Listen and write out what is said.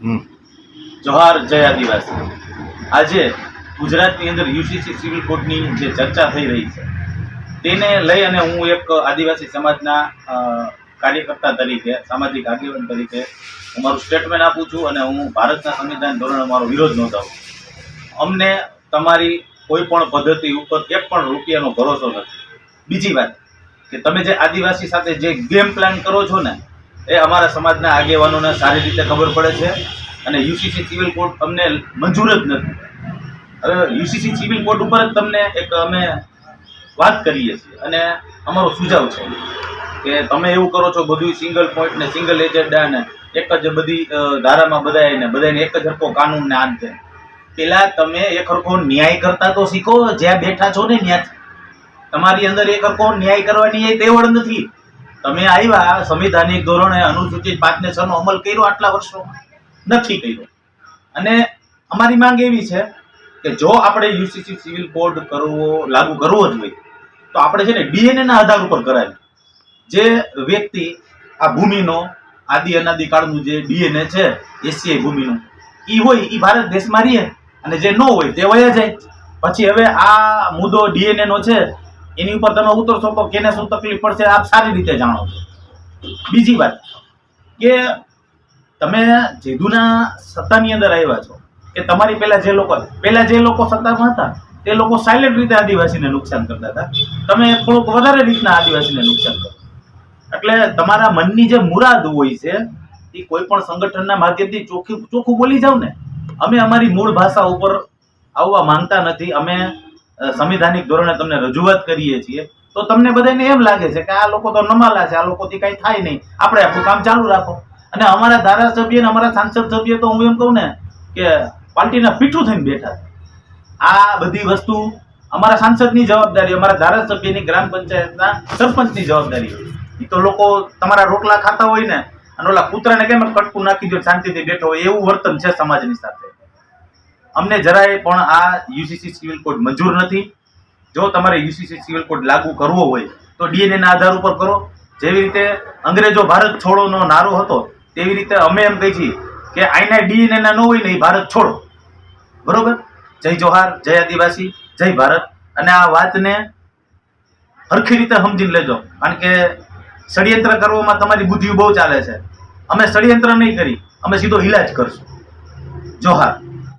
જોહાર જય આદિવાસી। આજે ગુજરાતની અંદર યુસીસી સિવિલ કોડની જે ચર્ચા થઈ રહી છે તેને લઈ અને હું એક આદિવાસી સમાજના કાર્યકર્તા તરીકે, સામાજિક આગેવાન તરીકે હું મારું સ્ટેટમેન્ટ આપું છું અને હું ભારતના સંવિધાન ધોરણે મારો વિરોધ નોંધાવું છું। અમને તમારી કોઈ પણ પદ્ધતિ ઉપર એક પણ રૂપિયાનો ભરોસો નથી। બીજી વાત કે તમે જે આદિવાસી સાથે જે ગેમ પ્લાન કરો છો ને એ અમારા સમાજના આગેવાનોને સારી રીતે ખબર પડે છે અને યુસીસી સિવિલ કોડ અમને મંજૂર જ નથી। હવે યુસીસી સિવિલ કોડ ઉપર જ તમને એક અમે વાત કરીએ છીએ અને અમારો સુઝાવ છે કે તમે એવું કરો છો બધું સિંગલ પોઈન્ટ ને સિંગલ એજન્ડા ને એક જ બધી ધારામાં બધાને એક જ હરખો કાનૂન ને આન છે। પેલા તમે એક હરખો ન્યાય કરતા તો શીખો। જ્યાં બેઠા છો ને ત્યાં તમારી અંદર એક હરખો ન્યાય કરવાની તેવડ નથી। તમે આવ્યા સંવિધાનિક ધોરણે અનુસૂચિત 5 ને 6 નો અમલ કર્યો આટલા વર્ષોમાં નથી કર્યો અને અમારી માંગ એવી છે કે જો આપણે યુસીસી સિવિલ કોડ લાગુ કરવો જ હોય તો આપણે છે ને ડીએનએ ના આધાર ઉપર કરાવી। જે વ્યક્તિ આ ભૂમિનો આદિ અનાદિ કાળનું જે ડીએનએ છે એશિયાઈ ભૂમિનું એ હોય એ ભારત દેશમાં રહે અને જે ન હોય તે વયા જાય। પછી હવે આ મુદ્દો ડીએનએ નો છે એની ઉપર તમે ઉતરશો તો કેને શું તકલીફ પડશે આપ સારી રીતે જાણો છો। બીજી વાત કે તમે જેદુના સત્તાની અંદર આવ્યા છો કે તમારી પહેલા જે લોકો સત્તામાં હતા તે લોકો સાયલેન્ટ રીતે આદિવાસીને નુકસાન કરતા હતા। તમે થોડુંક વધારે રીતના આદિવાસીને નુકસાન કરો એટલે તમારા મનની જે મુરાદ હોય છે એ કોઈ પણ સંગઠનના માધ્યમથી ચોખ્ખું બોલી જાવ ને। અમે અમારી મૂળ ભાષા ઉપર આવવા માંગતા નથી। અમે સંવિધાનિક ધોરણે તમને રજૂઆત કરીએ છીએ તો તમને બધાને એમ લાગે છે કે આ લોકો તો નમાલા છે, આ લોકોથી કઈ થાય નહીં, આપણે આપણું કામ ચાલુ રાખો। અને અમારા ધારાસભ્ય અને અમારા સાંસદ સભ્ય તો હું એમ કહું ને કે પાર્ટીના પીઠું થઈને બેઠા છે। આ બધી વસ્તુ અમારા સાંસદની જવાબદારી, અમારા ધારાસભ્યની, ગ્રામ પંચાયતના સરપંચની જવાબદારી હોય। એ તો લોકો તમારા રોટલા ખાતા હોય ને અને ઓલા કૂતરાને કેમ કટકું નાખી દો શાંતિથી બેઠો હોય એવું વર્તન છે સમાજની સાથે। અમને જરાય પણ આ યુસીસી સિવિલ કોડ મંજૂર નથી। જો તમારે યુસીસી સિવિલ કોડ લાગુ કરવો હોય તો ડીએનએ ના આધાર ઉપર કરો। જેવી રીતે અંગ્રેજો ભારત છોડોનો નારો હતો તેવી રીતે અમે એમ કહી છીએ કે આઈના ડીએનએ ના ન હોય ને એ ભારત છોડો। બરોબર? જય જોહાર, જય આદિવાસી, જય ભારત। અને આ વાતને હરખી રીતે સમજીને લેજો કારણ કે ષડયંત્ર કરવામાં તમારી બુદ્ધિ બહુ ચાલે છે। અમે ષડયંત્ર નહીં કરી, અમે સીધો ઇલાજ કરશું। જોહાર।